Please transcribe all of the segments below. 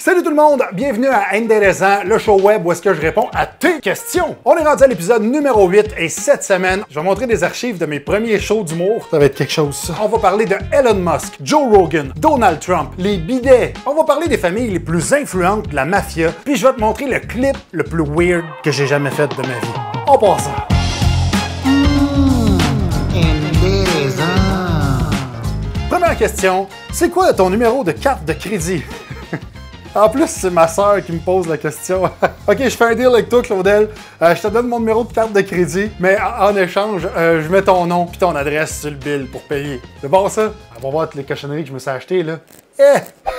Salut tout le monde, bienvenue à Intéressant, le show web où est-ce que je réponds à tes questions. On est rendu à l'épisode numéro 8 et cette semaine, je vais montrer des archives de mes premiers shows d'humour. Ça va être quelque chose, ça. On va parler de Elon Musk, Joe Rogan, Donald Trump, les bidets. On va parler des familles les plus influentes de la mafia. Puis je vais te montrer le clip le plus weird que j'ai jamais fait de ma vie. On passe ça. Première question, c'est quoi ton numéro de carte de crédit? En plus, c'est ma soeur qui me pose la question. Ok, je fais un deal avec toi, Claudel. Je te donne mon numéro de carte de crédit, mais en échange, je mets ton nom puis ton adresse sur le bill pour payer. C'est bon, ça? On va voir toutes les cochonneries que je me suis achetées, là.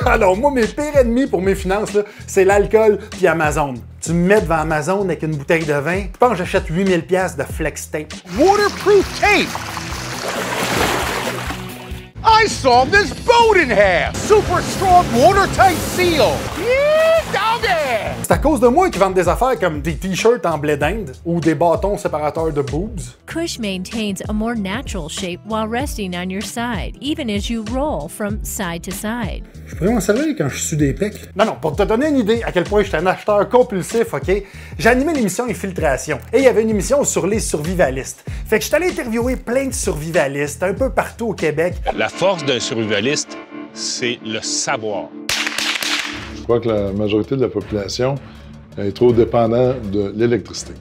Alors, moi, mes pires ennemis pour mes finances, là, c'est l'alcool puis Amazon. Tu me mets devant Amazon avec une bouteille de vin, je pense que j'achète 8000$ de flex tape. Waterproof tape! I sawed this boat in half! Super strong watertight seal! Yeah, doggy! C'est à cause de moi qu'ils vendent des affaires comme des t-shirts en blé d'Inde ou des bâtons séparateurs de boobs. Cush maintains a more natural shape while resting on your side, even as you roll from side to side. Je pourrais m'en servir quand je suis des pecs. Non, pour te donner une idée à quel point j'étais un acheteur compulsif, ok? J'ai animé l'émission Infiltration et il y avait une émission sur les survivalistes. Fait que j'étais allé interviewer plein de survivalistes un peu partout au Québec. La force d'un survivaliste, c'est le savoir. Je crois que la majorité de la population est trop dépendante de l'électricité.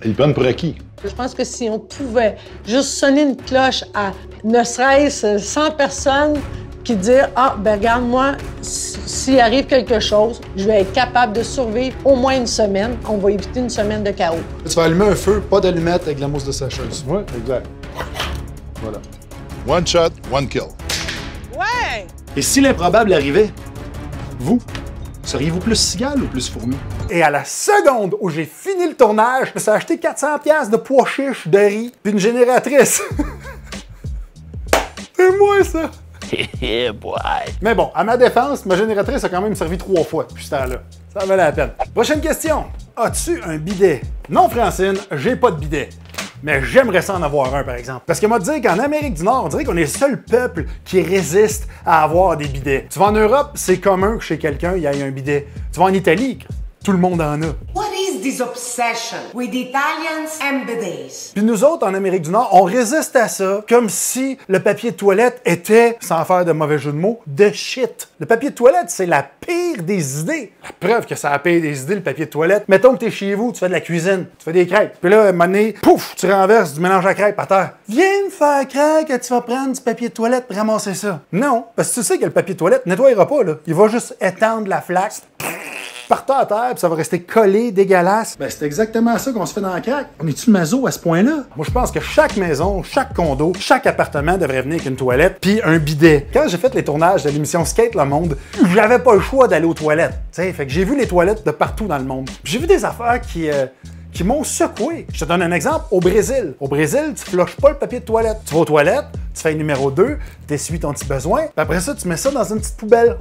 Ils prennent pour acquis. Je pense que si on pouvait juste sonner une cloche à ne serait-ce 100 personnes qui dire « Ah, ben regarde, moi, s'il arrive quelque chose, je vais être capable de survivre au moins une semaine. On va éviter une semaine de chaos. » Tu vas allumer un feu, pas d'allumette avec de la mousse de sécheuse. Oui, exact. Voilà. One shot, one kill. Ouais! Et si l'improbable arrivait, vous, seriez-vous plus cigale ou plus fourmi? Et à la seconde où j'ai fini le tournage, je me suis acheté 400$ de pois chiches, de riz, puis une génératrice. C'est moi, ça! Mais bon, à ma défense, ma génératrice a quand même servi 3 fois depuis ce temps-là. Ça valait la peine. Prochaine question. As-tu un bidet? Non, Francine, j'ai pas de bidet. Mais j'aimerais ça en avoir un, par exemple. Parce que moi, te dire qu'en Amérique du Nord, on dirait qu'on est le seul peuple qui résiste à avoir des bidets. Tu vas en Europe, c'est commun que chez quelqu'un, il y ait un bidet. Tu vas en Italie, tout le monde en a. What is this obsession with Italians and bidets? Puis nous autres, en Amérique du Nord, on résiste à ça comme si le papier de toilette était, sans faire de mauvais jeu de mots, de shit. Le papier de toilette, c'est la pire des idées. La preuve que ça a pire des idées, le papier de toilette. Mettons que t'es chez vous, tu fais de la cuisine, tu fais des crêpes. Puis là, à un moment donné, pouf, tu renverses du mélange à crêpes à terre. Viens me faire croire que tu vas prendre du papier de toilette pour ramasser ça. Non, parce que tu sais que le papier de toilette nettoiera pas, là. Il va juste étendre la flaque. Partant à terre, puis ça va rester collé, dégueulasse. Ben, c'est exactement ça qu'on se fait dans la craque. On est-tu maso à ce point-là? Moi, je pense que chaque maison, chaque condo, chaque appartement devrait venir avec une toilette puis un bidet. Quand j'ai fait les tournages de l'émission Skate le Monde, j'avais pas le choix d'aller aux toilettes. T'sais, fait que j'ai vu les toilettes de partout dans le monde. J'ai vu des affaires qui m'ont secoué. Je te donne un exemple. Au Brésil. Au Brésil, tu flushes pas le papier de toilette. Tu vas aux toilettes, tu fais le numéro 2, tu essuies ton petit besoin, puis après ça, tu mets ça dans une petite poubelle.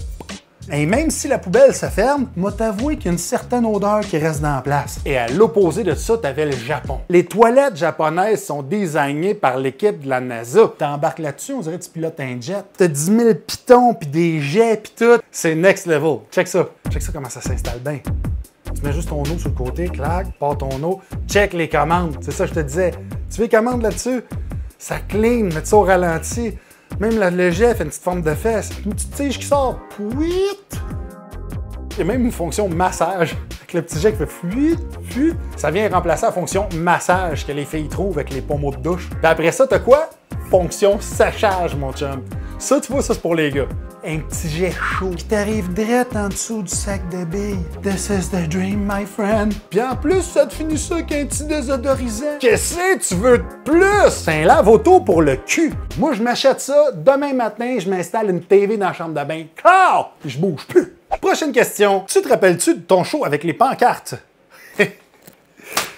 Et même si la poubelle se ferme, moi t'avouer qu'il y a une certaine odeur qui reste dans la place. Et à l'opposé de ça, t'avais le Japon. Les toilettes japonaises sont designées par l'équipe de la NASA. T'embarques là-dessus, on dirait que tu pilotes un jet. T'as 10 000 pitons, puis des jets, puis tout. C'est next level. Check ça. Check ça comment ça s'installe bien. Tu mets juste ton eau sur le côté, clac, pars ton eau. Check les commandes. C'est ça que je te disais. Tu fais les commandes là-dessus, ça clean, mets ça au ralenti. Même le jet fait une petite forme de fesse. Une petite tige qui sort. Pouit! Il y a même une fonction massage. Avec le petit jet qui fait fuit, fuit. Ça vient remplacer la fonction massage que les filles trouvent avec les pommeaux de douche. Puis après ça, t'as quoi? Fonction séchage, mon chum. Ça, tu vois, ça, c'est pour les gars. Un petit jet chaud qui t'arrive direct en dessous du sac de billes. This is the dream, my friend. Puis en plus, ça te finit ça avec un petit désodorisant. Qu'est-ce que tu veux de plus? C'est un lave-auto pour le cul. Moi, je m'achète ça. Demain matin, je m'installe une TV dans la chambre de bain. Car je bouge plus. Prochaine question. Tu te rappelles-tu de ton show avec les pancartes?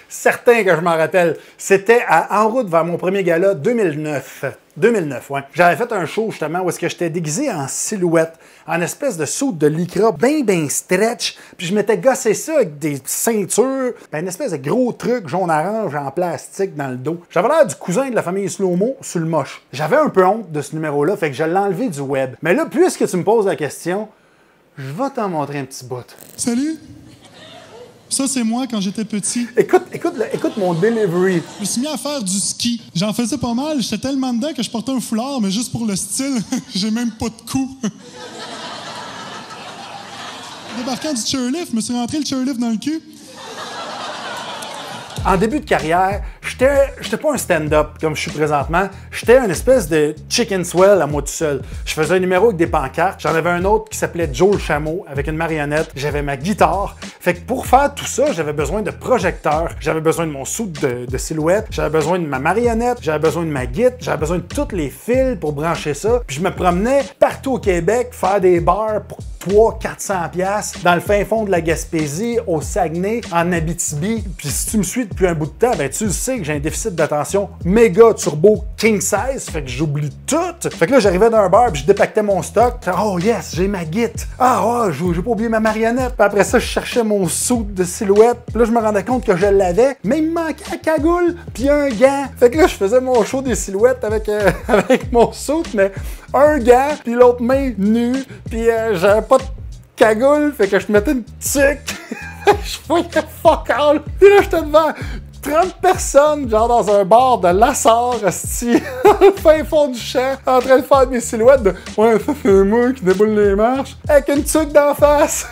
Certain que je m'en rappelle. C'était En route vers mon premier gala 2009. 2009, ouais. J'avais fait un show, justement, où est-ce que j'étais déguisé en silhouette, en espèce de soude de lycra bien stretch, puis je m'étais gossé ça avec des ceintures, puis une espèce de gros truc jaune-orange en plastique dans le dos. J'avais l'air du cousin de la famille Slow-Mo sur le moche. J'avais un peu honte de ce numéro-là, fait que je l'ai enlevé du web. Mais là, puisque tu me poses la question, Je vais t'en montrer un petit bout. Salut! Ça, c'est moi quand j'étais petit. Écoute mon delivery. Je me suis mis à faire du ski. J'en faisais pas mal. J'étais tellement dedans que je portais un foulard, mais juste pour le style, j'ai même pas de cou. Débarquant du chairlift, je me suis rentré le chairlift dans le cul. En début de carrière, j'étais pas un stand-up comme je suis présentement. J'étais une espèce de chicken swell à moi tout seul. Je faisais un numéro avec des pancartes. J'en avais un autre qui s'appelait Joe le Chameau avec une marionnette. J'avais ma guitare. Fait que pour faire tout ça, j'avais besoin de projecteurs. J'avais besoin de mon sou de silhouette. J'avais besoin de ma marionnette. J'avais besoin de ma guitare. J'avais besoin de tous les fils pour brancher ça. Puis je me promenais partout au Québec faire des bars pour 300-400$ dans le fin fond de la Gaspésie, au Saguenay, en Abitibi. Puis si tu me suis depuis un bout de temps, ben tu le sais que j'ai un déficit d'attention méga turbo king size, fait que j'oublie tout. Fait que là, j'arrivais dans un bar, puis je dépactais mon stock. Oh yes, j'ai ma guitare. Ah oh, j'ai pas oublié ma marionnette. Puis après ça, je cherchais mon sou de silhouette. Puis là, je me rendais compte que je l'avais, mais il me manquait un cagoule, puis un gant. Fait que là, je faisais mon show des silhouettes avec, avec mon sou, mais un gant, puis l'autre main nue, puis j'avais pas de cagoule, fait que je mettais une tuque. Je voyais fuck all. Puis là, j'étais devant 30 personnes, genre dans un bar de Lassar, asti, dans le fin fond du champ, en train de faire des silhouettes de « Ouais, ça c'est moi qui déboule les marches », avec une tuque d'en face.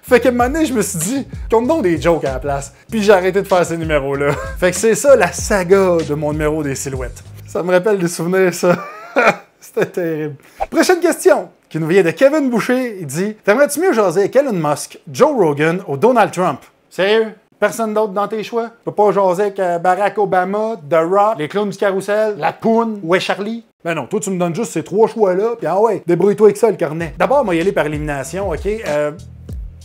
Fait qu'à un moment donné, je me suis dit, compte donc des jokes à la place. Puis j'ai arrêté de faire ces numéros-là. Fait que c'est ça la saga de mon numéro des silhouettes. Ça me rappelle des souvenirs, ça. C'était terrible. Prochaine question, qui nous vient de Kevin Boucher. Il dit « T'aimerais-tu mieux jaser avec Elon Musk, Joe Rogan ou Donald Trump? » Sérieux? Personne d'autre dans tes choix? Tu peux pas jaser avec Barack Obama, The Rock, les clowns du carrousel, la poune, ouais Charlie? Ben non, toi tu me donnes juste ces 3 choix-là, puis ah ouais, débrouille-toi avec ça le cornet. D'abord, moi y aller par élimination, ok?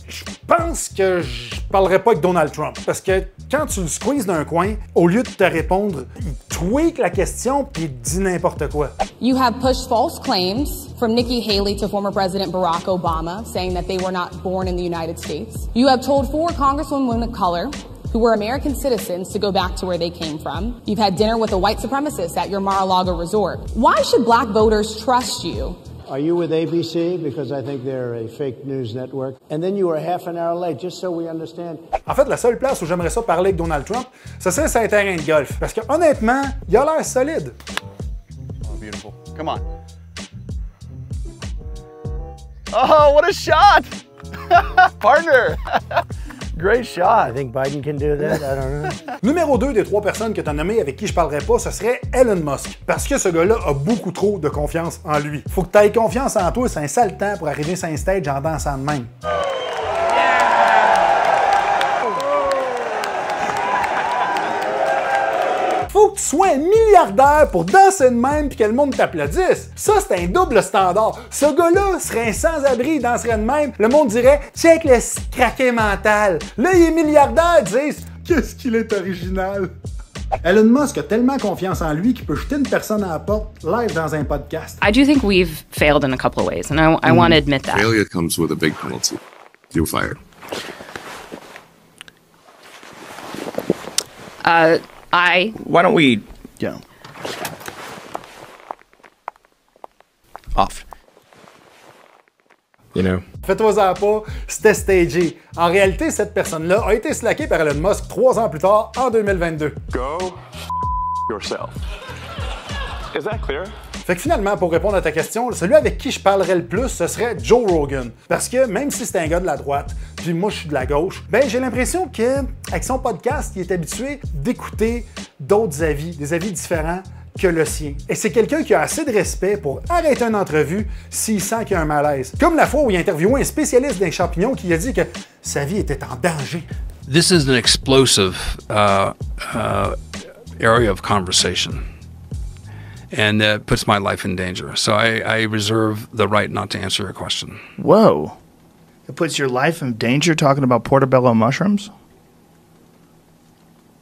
Je pense que je parlerai pas avec Donald Trump, parce que quand tu le squeezes d'un coin, au lieu de te répondre, il tweak la question puis il dit n'importe quoi. You have pushed false claims from Nikki Haley to former President Barack Obama, saying that they were not born in the United States. You have told 4 congresswomen of color who were American citizens to go back to where they came from. You've had dinner with a white supremacist at your Mar-a-Lago resort. Why should black voters trust you? Are you with ABC? Because I think they're a fake news network. And then you were half an hour late, just so we understand. En fait, la seule place où j'aimerais ça parler avec Donald Trump, ce serait sur un terrain de golf. Parce que honnêtement, il a l'air solide. Oh, beautiful. Come on. Oh, what a shot! Partner! Great shot. I think Biden can do that. I don't know. Numéro 2 des 3 personnes que tu as nommées avec qui je parlerais pas, ce serait Elon Musk. Parce que ce gars-là a beaucoup trop de confiance en lui. Faut que tu aies confiance en toi, c'est un sale temps pour arriver sur un stage en dansant de même. Faut que tu sois un milliardaire pour danser de même puis que le monde t'applaudisse. Ça, c'est un double standard. Ce gars-là serait un sans-abri, il danserait de même. Le monde dirait « Check le craqué mental ». Là, il est milliardaire, ils disent « Qu'est-ce qu'il est original ». Elon Musk a tellement confiance en lui qu'il peut jeter une personne à la porte live dans un podcast. I do think we've failed in a couple of ways, and I want to admit that. Failure comes with a big penalty. You're fired. Why don't we, off. You know? Fais-toi-en pas, c'était stagé. En réalité, cette personne-là a été slackée par Elon Musk 3 ans plus tard, en 2022. Go yourself. Is that clear? Fait que finalement, pour répondre à ta question, celui avec qui je parlerais le plus, ce serait Joe Rogan. Parce que même si c'est un gars de la droite, puis moi je suis de la gauche, ben j'ai l'impression que avec son podcast, il est habitué d'écouter d'autres avis, des avis différents que le sien. Et c'est quelqu'un qui a assez de respect pour arrêter une entrevue s'il sent qu'il y a un malaise. Comme la fois où il a interviewé un spécialiste des champignons qui a dit que sa vie était en danger. This is an explosive area of conversation. And that puts my life in danger. So I reserve the right not to answer your question. Whoa. It puts your life in danger talking about portobello mushrooms?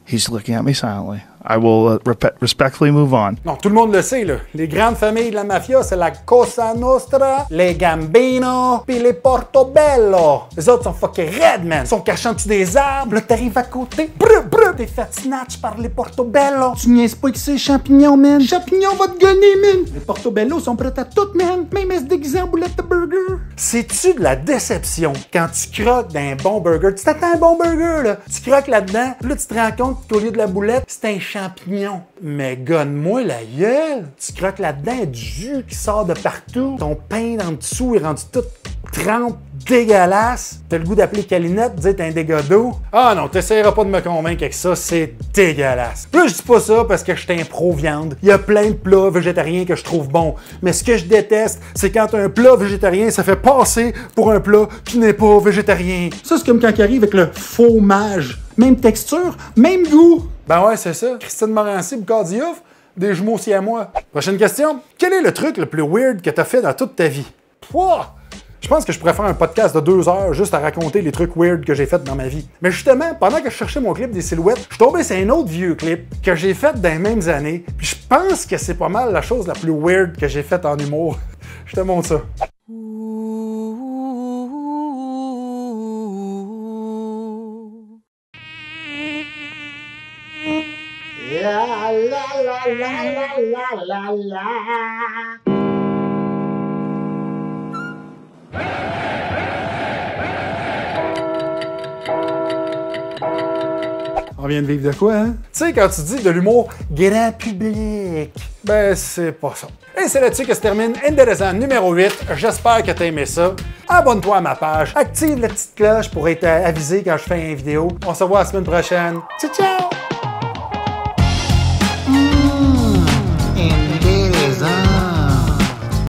He's looking at me silently. I will respectfully move on. Non, tout le monde le sait, là. Les grandes familles de la mafia, c'est la Cosa Nostra, les Gambino, puis les Portobello. Les autres sont fucking raides, man. Ils sont cachés en dessous des arbres. Là, t'arrives à côté. T'es fait snatch par les Portobello. Tu niaises pas que c'est champignons, man. Champignons va te gonner, man. Les Portobello sont prêts à tout, man. Même à se déguiser en boulette de burger. C'est-tu de la déception quand tu croques d'un bon burger? Tu t'attends un bon burger, là. Tu croques là-dedans, là, tu te rends compte qu'au lieu de la boulette, c'est un champignon. Mais gonne-moi la gueule. Tu croques là-dedans, du jus qui sort de partout. Ton pain en dessous est rendu tout trempe, dégueulasse. T'as le goût d'appeler Calinette, dire t'es un dégât d'eau. Ah non, t'essaieras pas de me convaincre avec ça, c'est dégueulasse. Là, je dis pas ça parce que je suis un pro-viande. Il y a plein de plats végétariens que je trouve bons. Mais ce que je déteste, c'est quand un plat végétarien se fait passer pour un plat qui n'est pas végétarien. Ça, c'est comme quand il arrive avec le fromage. Même texture, même goût. Ben ouais, c'est ça. Christine Morancy, Boucard Diouf, des jumeaux aussi à moi. Prochaine question. Quel est le truc le plus weird que t'as fait dans toute ta vie? Pouah! Je pense que je pourrais faire un podcast de 2 heures juste à raconter les trucs weird que j'ai fait dans ma vie. Mais justement, pendant que je cherchais mon clip des silhouettes, je suis tombé sur un autre vieux clip que j'ai fait dans les mêmes années. Puis je pense que c'est pas mal la chose la plus weird que j'ai faite en humour. Je te montre ça. La la la la la la la. On vient de vivre de quoi, hein? Tu sais, quand tu dis de l'humour grand public, ben c'est pas ça. Et c'est là-dessus que se termine Indécent numéro 8. J'espère que t'as aimé ça. Abonne-toi à ma page, active la petite cloche pour être avisé quand je fais une vidéo. On se revoit la semaine prochaine. Ciao, ciao!